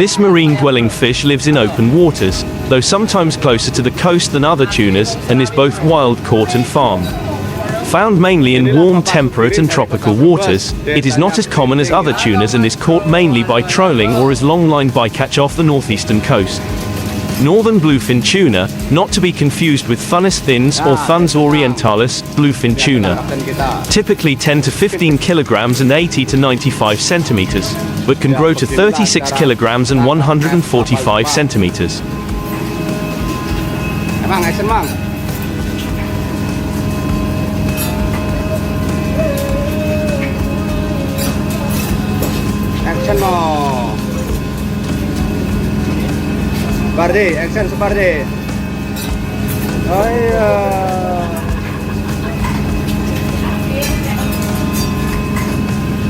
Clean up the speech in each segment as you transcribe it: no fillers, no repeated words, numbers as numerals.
This marine-dwelling fish lives in open waters, though sometimes closer to the coast than other tunas, and is both wild-caught and farmed. Found mainly in warm temperate and tropical waters, it is not as common as other tunas and is caught mainly by trolling or as longline bycatch off the northeastern coast. Northern bluefin tuna, not to be confused with Thunnus thins or Thuns orientalis, bluefin tuna. Typically 10 to 15 kilograms and 80 to 95 centimeters, but can grow to 36 kilograms and 145 centimeters. Seperti, action seperti.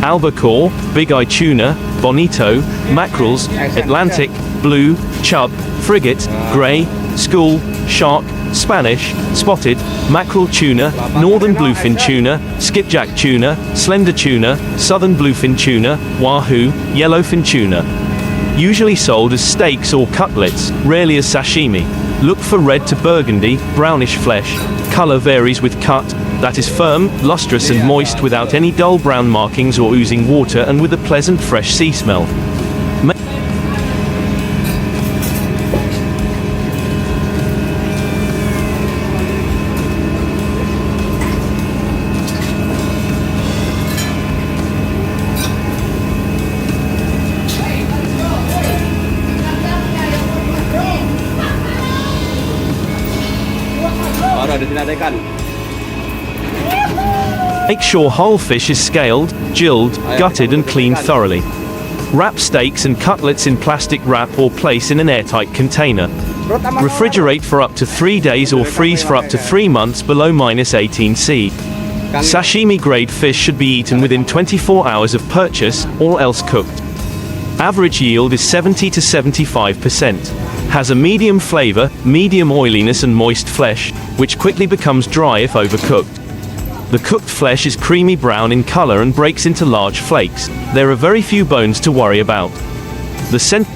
Albacore, big-eye tuna, bonito, mackerels, Atlantic, blue, chub, frigate, grey, school, shark, Spanish, spotted, mackerel tuna, northern bluefin tuna, skipjack tuna, slender tuna, southern bluefin tuna, wahoo, yellowfin tuna. Usually sold as steaks or cutlets, rarely as sashimi. Look for red to burgundy, brownish flesh. Color varies with cut, that is firm, lustrous and moist without any dull brown markings or oozing water and with a pleasant fresh sea smell. Make sure whole fish is scaled, gilled, gutted and cleaned thoroughly. Wrap steaks and cutlets in plastic wrap or place in an airtight container. Refrigerate for up to 3 days or freeze for up to 3 months below -18°C. Sashimi-grade fish should be eaten within 24 hours of purchase, or else cooked. Average yield is 70 to 75%. Has a medium flavor, medium oiliness and moist flesh, which quickly becomes dry if overcooked. The cooked flesh is creamy brown in color and breaks into large flakes. There are very few bones to worry about. The scent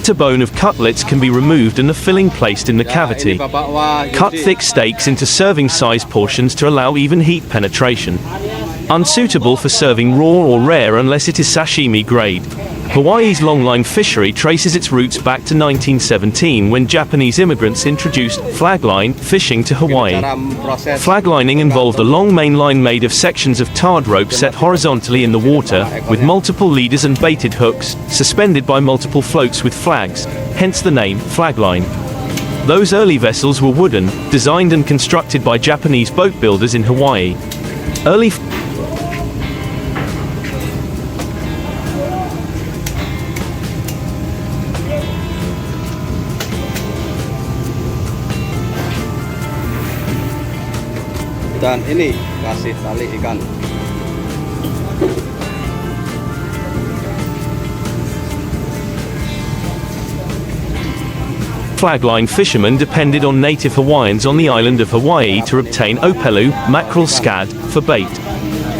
The bone of cutlets can be removed and the filling placed in the cavity. Cut thick steaks into serving-size portions to allow even heat penetration. Unsuitable for serving raw or rare unless it is sashimi grade. Hawaii's longline fishery traces its roots back to 1917 when Japanese immigrants introduced flagline fishing to Hawaii. Flaglining involved a long main line made of sections of tarred rope set horizontally in the water, with multiple leaders and baited hooks, suspended by multiple floats with flags, hence the name flagline. Those early vessels were wooden, designed and constructed by Japanese boat builders in Hawaii. Early Dan ini kasih tali ikan. Flagline fishermen depended on native Hawaiians on the island of Hawaii to obtain opelu, mackerel, scad, for bait.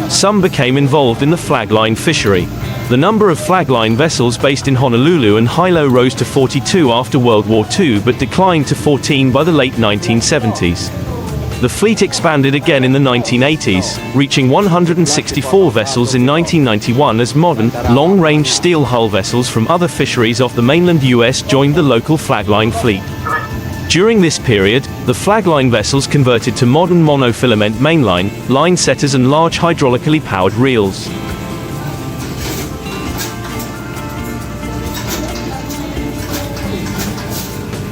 Some became involved in the flagline fishery. The number of flagline vessels based in Honolulu and Hilo rose to 42 after World War II but declined to 14 by the late 1970s. The fleet expanded again in the 1980s, reaching 164 vessels in 1991 as modern, long-range steel hull vessels from other fisheries off the mainland US joined the local flagline fleet. During this period, the flagline vessels converted to modern monofilament mainline, line setters and large hydraulically powered reels.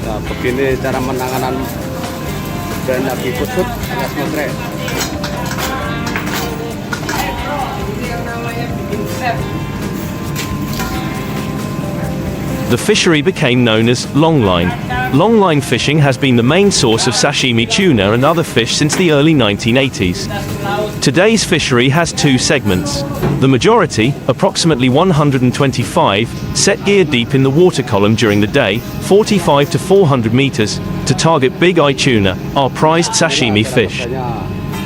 Ya, begini cara penanganan dan api kusut alias motre. the fishery became known as Longline. Longline fishing has been the main source of sashimi tuna and other fish since the early 1980s. Today's fishery has two segments. The majority, approximately 125, set gear deep in the water column during the day, 45 to 400 meters, to target big eye tuna, our prized sashimi fish.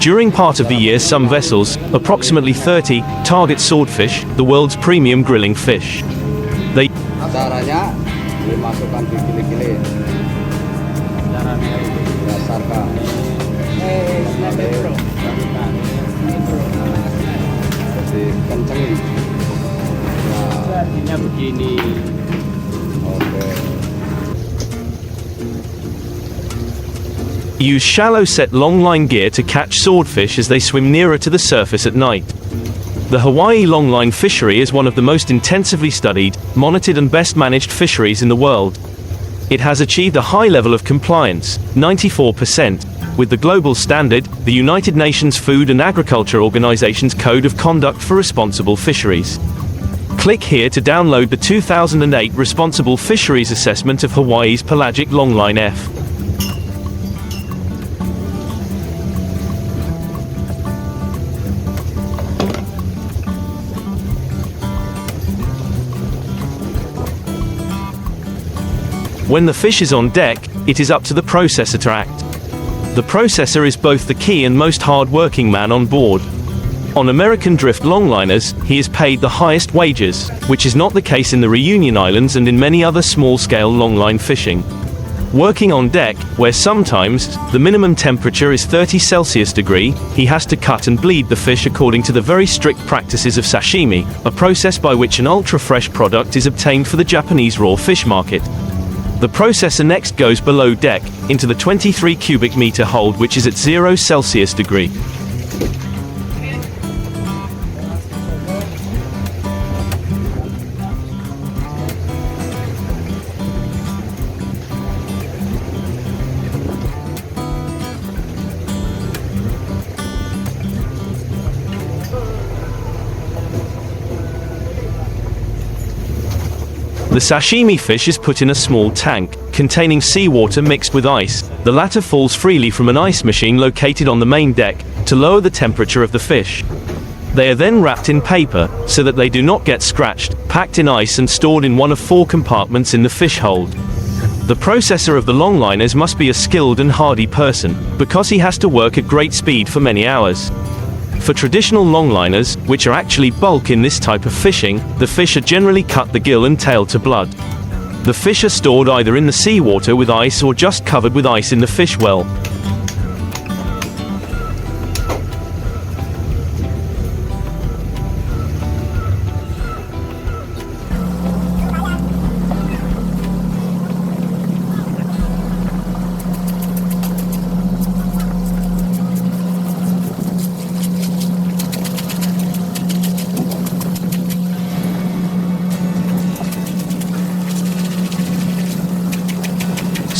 During part of the year, some vessels, approximately 30, target swordfish, the world's premium grilling fish. They Caranya dimasukkan di kili-kili. Berdasarkan kencengin. Artinya begini. Oke. use shallow set longline gear to catch swordfish as they swim nearer to the surface at night. The Hawaii longline fishery is one of the most intensively studied, monitored and best managed fisheries in the world. It has achieved a high level of compliance, 94%, with the global standard, the United Nations Food and Agriculture Organization's Code of Conduct for Responsible Fisheries. Click here to download the 2008 Responsible Fisheries Assessment of Hawaii's Pelagic Longline F. When the fish is on deck, it is up to the processor to act. The processor is both the key and most hard-working man on board. On American drift longliners, he is paid the highest wages, which is not the case in the Reunion Islands and in many other small-scale longline fishing. Working on deck, where sometimes the minimum temperature is 30 Celsius degree, he has to cut and bleed the fish according to the very strict practices of sashimi, a process by which an ultra-fresh product is obtained for the Japanese raw fish market. The processor next goes below deck, into the 23 cubic meter hold which is at 0 Celsius degree. The sashimi fish is put in a small tank, containing seawater mixed with ice. The latter falls freely from an ice machine located on the main deck, to lower the temperature of the fish. They are then wrapped in paper, so that they do not get scratched, packed in ice and stored in one of 4 compartments in the fish hold. The processor of the longliners must be a skilled and hardy person, because he has to work at great speed for many hours. For traditional longliners, which are actually bulk in this type of fishing, the fish are generally cut the gill and tail to blood. The fish are stored either in the seawater with ice or just covered with ice in the fish well.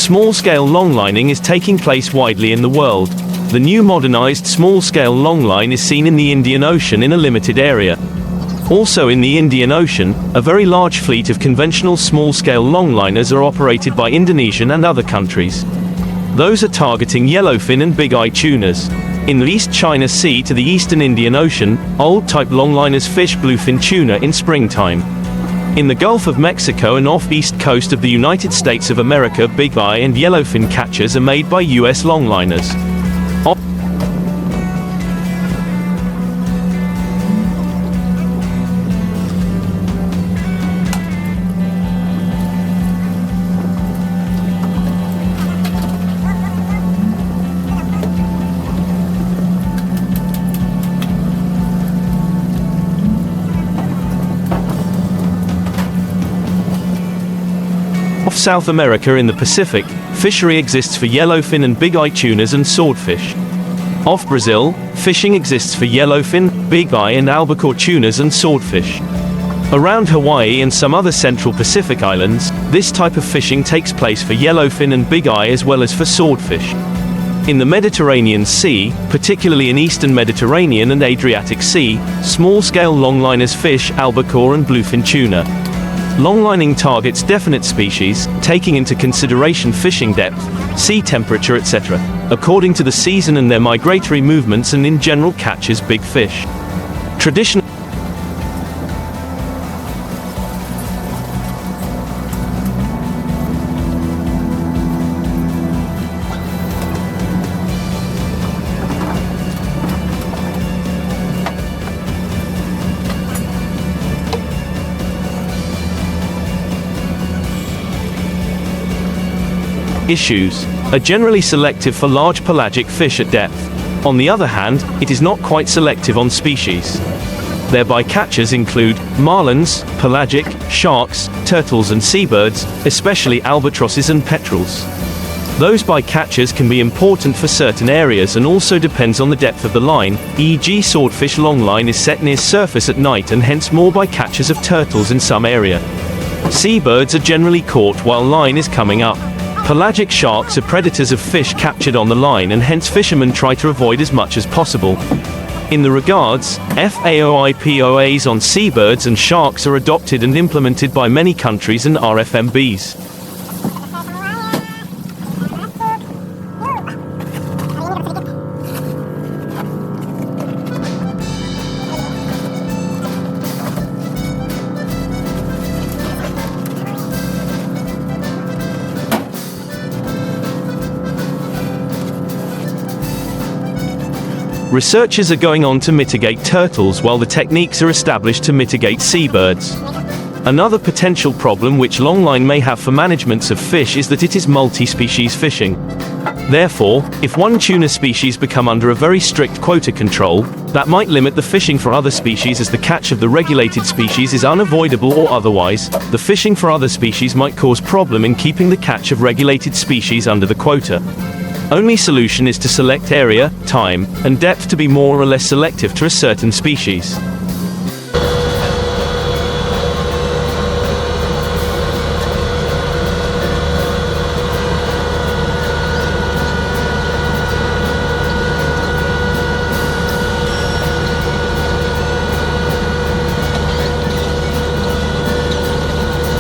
Small-scale longlining is taking place widely in the world. The new modernized small-scale longline is seen in the Indian Ocean in a limited area. Also in the Indian Ocean, a very large fleet of conventional small-scale longliners are operated by Indonesian and other countries. Those are targeting yellowfin and big-eye tunas. In the East China Sea to the Eastern Indian Ocean, old-type longliners fish bluefin tuna in springtime. In the Gulf of Mexico and off-east coast of the United States of America, big eye and yellowfin catchers are made by U.S. longliners. Off South America in the Pacific, fishery exists for yellowfin and big-eye tunas and swordfish. Off Brazil, fishing exists for yellowfin, big-eye and albacore tunas and swordfish. Around Hawaii and some other central Pacific islands, this type of fishing takes place for yellowfin and big-eye as well as for swordfish. In the Mediterranean Sea, particularly in Eastern Mediterranean and Adriatic Sea, small-scale longliners fish albacore and bluefin tuna. Longlining targets definite species, taking into consideration fishing depth, sea temperature, etc., according to the season and their migratory movements, and in general catches big fish. Traditional issues are generally selective for large pelagic fish at depth. On the other hand, it is not quite selective on species. Their bycatchers include marlins, pelagic, sharks, turtles and seabirds, especially albatrosses and petrels. Those bycatchers can be important for certain areas and also depends on the depth of the line, e.g. swordfish longline is set near surface at night and hence more bycatchers of turtles in some area. Seabirds are generally caught while line is coming up. Pelagic sharks are predators of fish captured on the line and hence fishermen try to avoid as much as possible. In the regards, FAOIPOAs on seabirds and sharks are adopted and implemented by many countries and RFMBs. Researchers are going on to mitigate turtles while the techniques are established to mitigate seabirds. Another potential problem which longline may have for management of fish is that it is multi-species fishing. Therefore, if one tuna species become under a very strict quota control, that might limit the fishing for other species as the catch of the regulated species is unavoidable, or otherwise, the fishing for other species might cause problem in keeping the catch of regulated species under the quota. Only solution is to select area, time, and depth to be more or less selective to a certain species.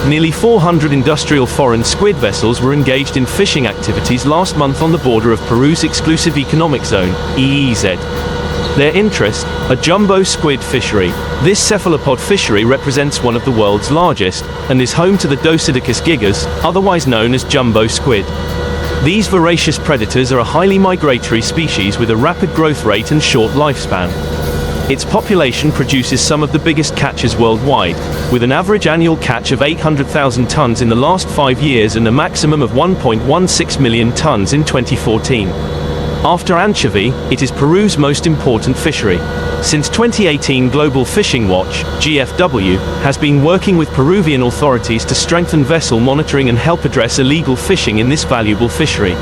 Nearly 400 industrial foreign squid vessels were engaged in fishing activities last month on the border of Peru's exclusive economic zone, EEZ. Their interest, a jumbo squid fishery. This cephalopod fishery represents one of the world's largest, and is home to the Dosidicus gigas, otherwise known as jumbo squid. These voracious predators are a highly migratory species with a rapid growth rate and short lifespan. Its population produces some of the biggest catches worldwide, with an average annual catch of 800,000 tons in the last 5 years and a maximum of 1.16 million tons in 2014. After anchovy, it is Peru's most important fishery. Since 2018, Global Fishing Watch, GFW, has been working with Peruvian authorities to strengthen vessel monitoring and help address illegal fishing in this valuable fishery.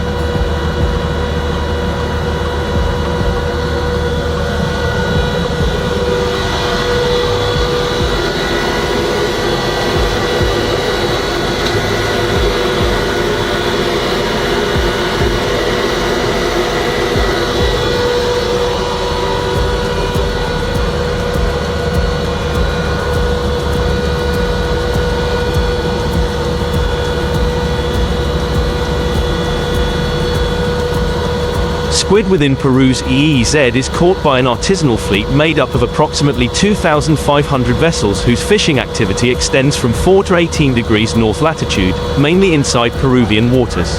Squid within Peru's EEZ is caught by an artisanal fleet made up of approximately 2,500 vessels whose fishing activity extends from 4 to 18 degrees north latitude, mainly inside Peruvian waters.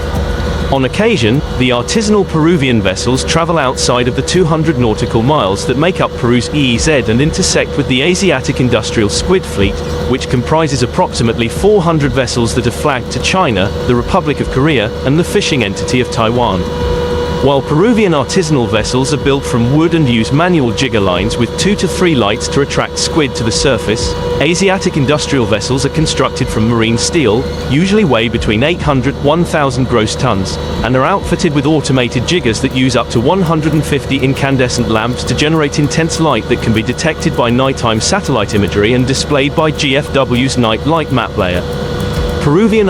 On occasion, the artisanal Peruvian vessels travel outside of the 200 nautical miles that make up Peru's EEZ and intersect with the Asiatic Industrial Squid Fleet, which comprises approximately 400 vessels that are flagged to China, the Republic of Korea, and the fishing entity of Taiwan. While Peruvian artisanal vessels are built from wood and use manual jigger lines with 2 to 3 lights to attract squid to the surface, Asiatic industrial vessels are constructed from marine steel, usually weigh between 800 to 1,000 gross tons, and are outfitted with automated jiggers that use up to 150 incandescent lamps to generate intense light that can be detected by nighttime satellite imagery and displayed by GFW's night light map layer. Peruvian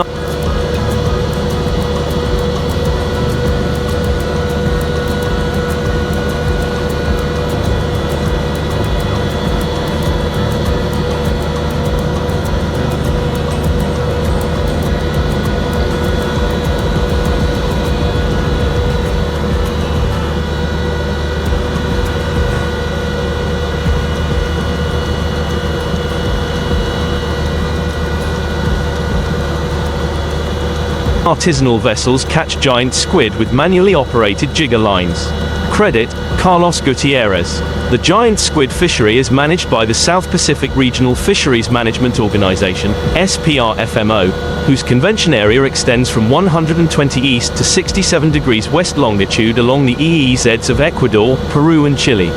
Artisanal vessels catch giant squid with manually operated jigger lines. Credit, Carlos Gutierrez. The giant squid fishery is managed by the South Pacific Regional Fisheries Management Organization, SPRFMO, whose convention area extends from 120 east to 67 degrees west longitude along the EEZs of Ecuador, Peru and Chile.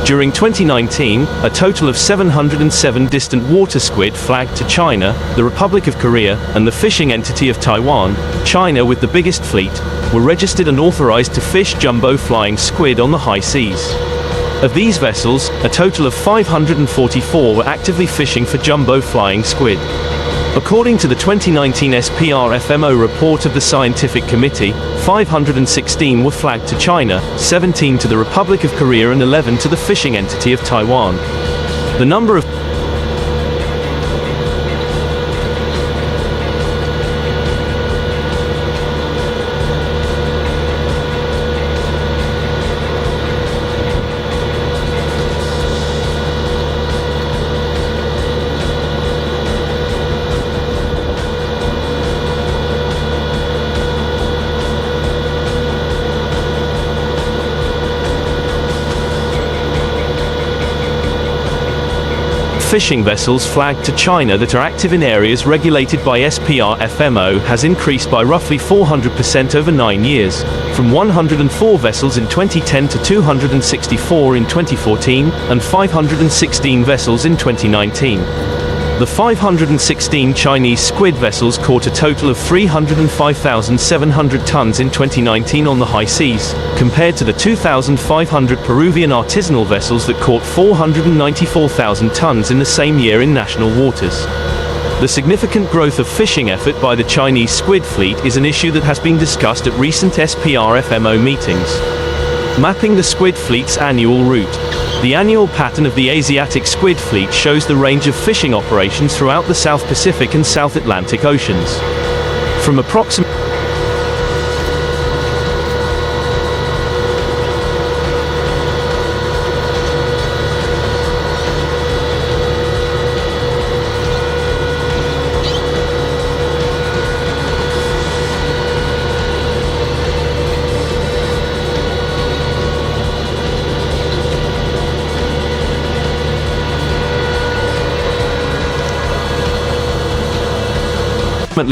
During 2019, a total of 707 distant water squid flagged to China, the Republic of Korea, and the fishing entity of Taiwan, China with the biggest fleet, were registered and authorized to fish jumbo flying squid on the high seas. Of these vessels, a total of 544 were actively fishing for jumbo flying squid. According to the 2019 SPRFMO report of the Scientific Committee, 516 were flagged to China, 17 to the Republic of Korea and 11 to the fishing entity of Taiwan. The number of fishing vessels flagged to China that are active in areas regulated by SPRFMO has increased by roughly 400% over 9 years, from 104 vessels in 2010 to 264 in 2014, and 516 vessels in 2019. The 516 Chinese squid vessels caught a total of 305,700 tons in 2019 on the high seas, compared to the 2,500 Peruvian artisanal vessels that caught 494,000 tons in the same year in national waters. The significant growth of fishing effort by the Chinese squid fleet is an issue that has been discussed at recent SPRFMO meetings. Mapping the squid fleet's annual route. The annual pattern of the Asiatic squid fleet shows the range of fishing operations throughout the South Pacific and South Atlantic Oceans. From approximately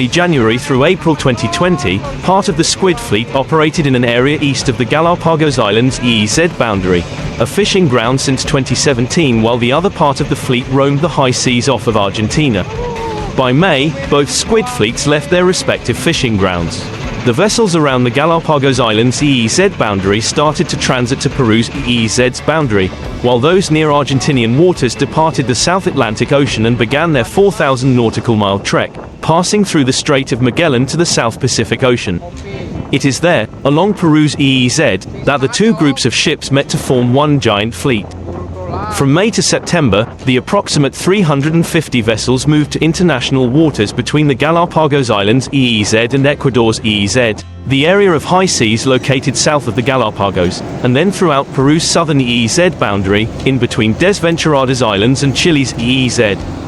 January through April 2020, part of the squid fleet operated in an area east of the Galapagos Islands EEZ boundary, a fishing ground since 2017, while the other part of the fleet roamed the high seas off of Argentina. By May, both squid fleets left their respective fishing grounds. The vessels around the Galapagos Islands EEZ boundary started to transit to Peru's EEZ's boundary, while those near Argentinian waters departed the South Atlantic Ocean and began their 4,000 nautical mile trek, passing through the Strait of Magellan to the South Pacific Ocean. It is there, along Peru's EEZ, that the two groups of ships met to form one giant fleet. From May to September, the approximate 350 vessels moved to international waters between the Galapagos Islands EEZ and Ecuador's EEZ, the area of high seas located south of the Galapagos, and then throughout Peru's southern EEZ boundary, in between Desventuradas Islands and Chile's EEZ.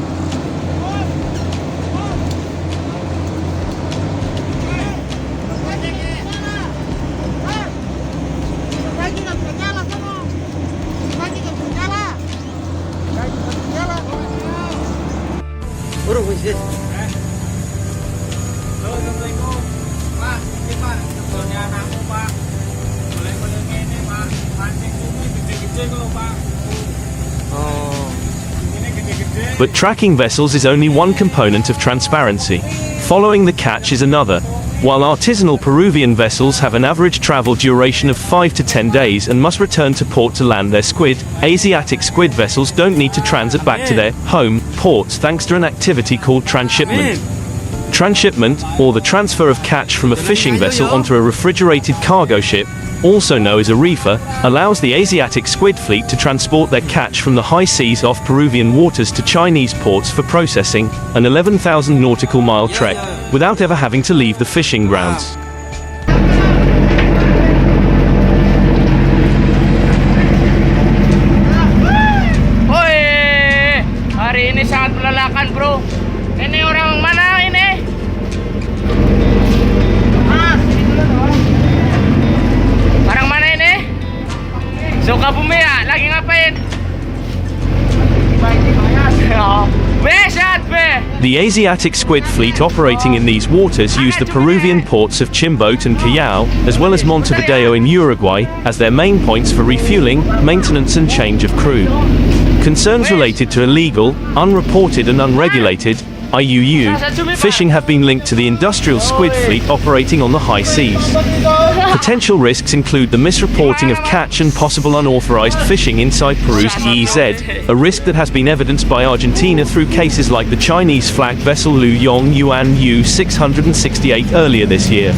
But tracking vessels is only one component of transparency. Following the catch is another. While artisanal Peruvian vessels have an average travel duration of 5 to 10 days and must return to port to land their squid, Asiatic squid vessels don't need to transit back to their home ports thanks to an activity called transshipment. Transshipment, or the transfer of catch from a fishing vessel onto a refrigerated cargo ship, also known as a reefer, allows the Asiatic squid fleet to transport their catch from the high seas off Peruvian waters to Chinese ports for processing, an 11,000 nautical mile trek, without ever having to leave the fishing grounds. Hoy! Hari ini sangat melelahkan, bro. Ini orang mana ini? The Asiatic squid fleet operating in these waters use the Peruvian ports of Chimbote and Callao, as well as Montevideo in Uruguay, as their main points for refueling, maintenance and change of crew. Concerns related to illegal, unreported and unregulated IUU fishing have been linked to the industrial squid fleet operating on the high seas. Potential risks include the misreporting of catch and possible unauthorized fishing inside Peru's EEZ, a risk that has been evidenced by Argentina through cases like the Chinese flag vessel Lu Yong Yuan U-668 earlier this year.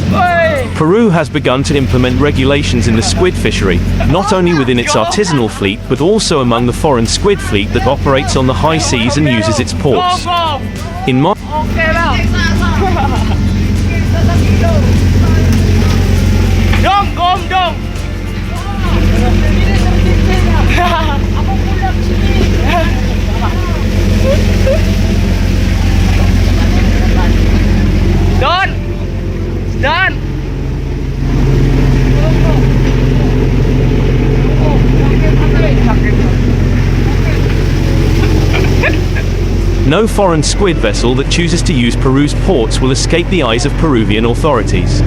Peru has begun to implement regulations in the squid fishery, not only within its artisanal fleet but also among the foreign squid fleet that operates on the high seas and uses its ports. In March, no foreign squid vessel that chooses to use Peru's ports will escape the eyes of Peruvian authorities.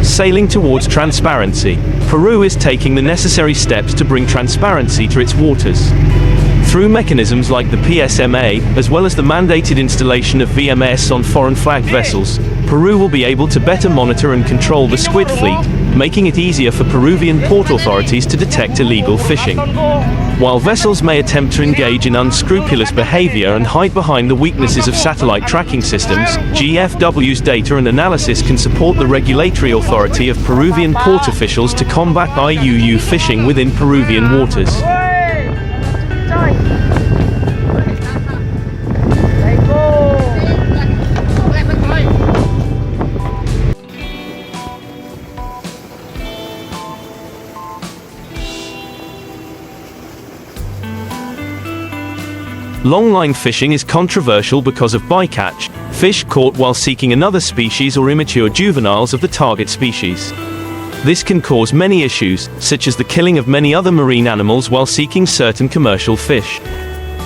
Sailing towards transparency, Peru is taking the necessary steps to bring transparency to its waters. Through mechanisms like the PSMA, as well as the mandated installation of VMS on foreign flagged vessels, Peru will be able to better monitor and control the squid fleet, making it easier for Peruvian port authorities to detect illegal fishing. While vessels may attempt to engage in unscrupulous behavior and hide behind the weaknesses of satellite tracking systems, GFW's data and analysis can support the regulatory authority of Peruvian port officials to combat IUU fishing within Peruvian waters. Longline fishing is controversial because of bycatch, fish caught while seeking another species or immature juveniles of the target species. This can cause many issues, such as the killing of many other marine animals while seeking certain commercial fish.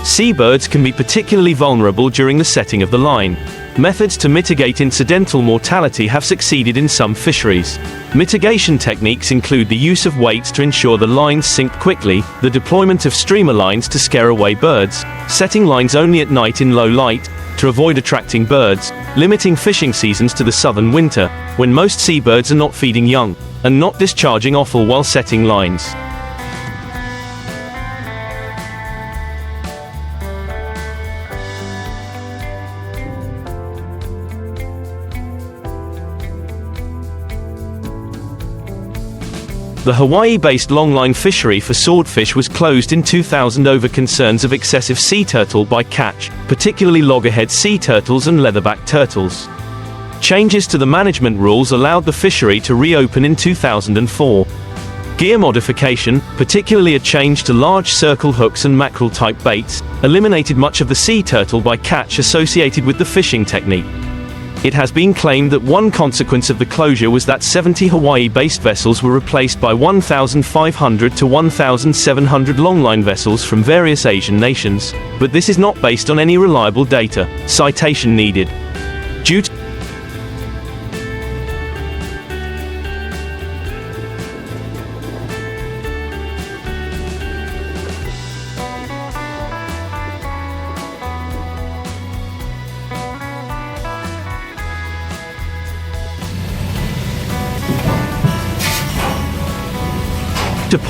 Seabirds can be particularly vulnerable during the setting of the line. Methods to mitigate incidental mortality have succeeded in some fisheries. Mitigation techniques include the use of weights to ensure the lines sink quickly, the deployment of streamer lines to scare away birds, setting lines only at night in low light, to avoid attracting birds, limiting fishing seasons to the southern winter, when most seabirds are not feeding young, and not discharging offal while setting lines. The Hawaii-based longline fishery for swordfish was closed in 2000 over concerns of excessive sea turtle bycatch, particularly loggerhead sea turtles and leatherback turtles. Changes to the management rules allowed the fishery to reopen in 2004. Gear modification, particularly a change to large circle hooks and mackerel-type baits, eliminated much of the sea turtle bycatch associated with the fishing technique. It has been claimed that one consequence of the closure was that 70 Hawaii-based vessels were replaced by 1,500 to 1,700 longline vessels from various Asian nations, but this is not based on any reliable data. Citation needed. Due to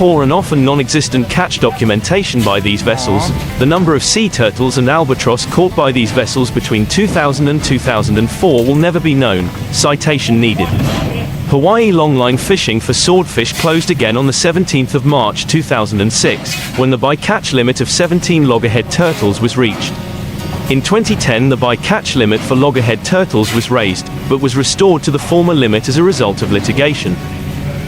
poor and often non-existent catch documentation by these vessels, the number of sea turtles and albatross caught by these vessels between 2000 and 2004 will never be known. Citation needed. Hawaii longline fishing for swordfish closed again on the 17th of March 2006, when the bycatch limit of 17 loggerhead turtles was reached. In 2010 the bycatch limit for loggerhead turtles was raised, but was restored to the former limit as a result of litigation.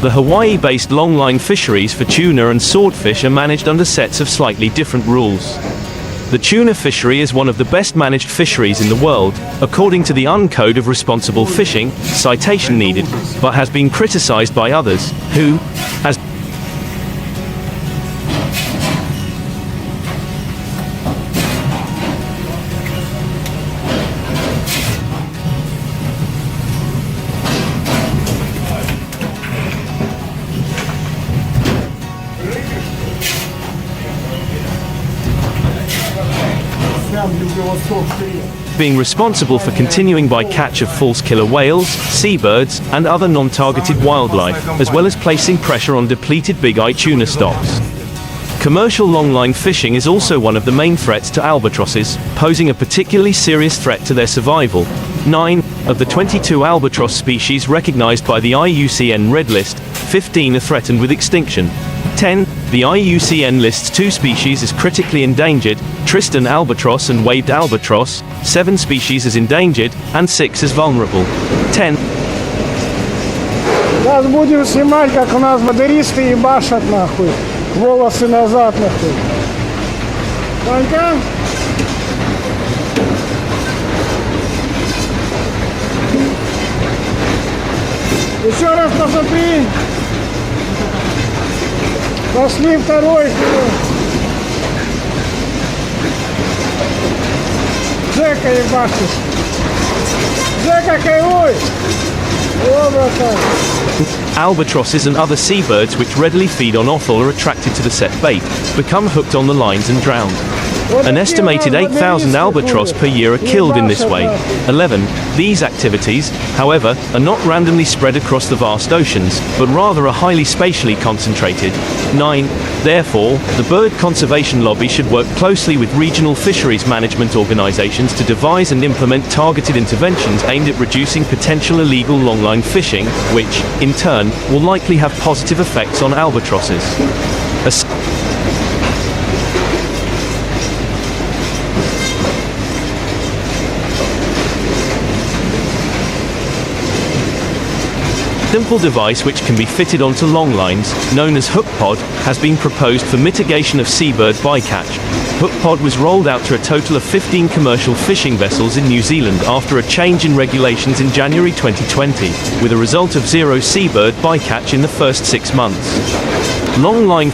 The Hawaii-based longline fisheries for tuna and swordfish are managed under sets of slightly different rules. The tuna fishery is one of the best managed fisheries in the world, according to the UN Code of Responsible Fishing, citation needed, but has been criticized by others, who, as being responsible for continuing bycatch of false killer whales, seabirds, and other non-targeted wildlife, as well as placing pressure on depleted big-eye tuna stocks. Commercial longline fishing is also one of the main threats to albatrosses, posing a particularly serious threat to their survival. 9 of the 22 albatross species recognized by the IUCN Red List, 15 are threatened with extinction. 10. The IUCN lists 2 species as critically endangered, Tristan albatross and waved albatross, 7 species as endangered, and 6 as vulnerable. 10. Сейчас будем снимать, как у нас модеристы ебашат нахуй. Волосы назад нахуй. Танька? Еще раз посмотри. Пошли второй. Жека ебашишь. Жека кайвуй. О, братан. Albatrosses and other seabirds which readily feed on offal are attracted to the set bait, become hooked on the lines and drowned. An estimated 8,000 albatross per year are killed in this way. 11. These activities, however, are not randomly spread across the vast oceans, but rather are highly spatially concentrated. 9. Therefore, the bird conservation lobby should work closely with regional fisheries management organizations to devise and implement targeted interventions aimed at reducing potential illegal longline fishing, which, in turn, will likely have positive effects on albatrosses. A simple device which can be fitted onto longlines, known as HookPod, has been proposed for mitigation of seabird bycatch. HookPod was rolled out to a total of 15 commercial fishing vessels in New Zealand after a change in regulations in January 2020, with a result of 0 seabird bycatch in the first 6 months. Longline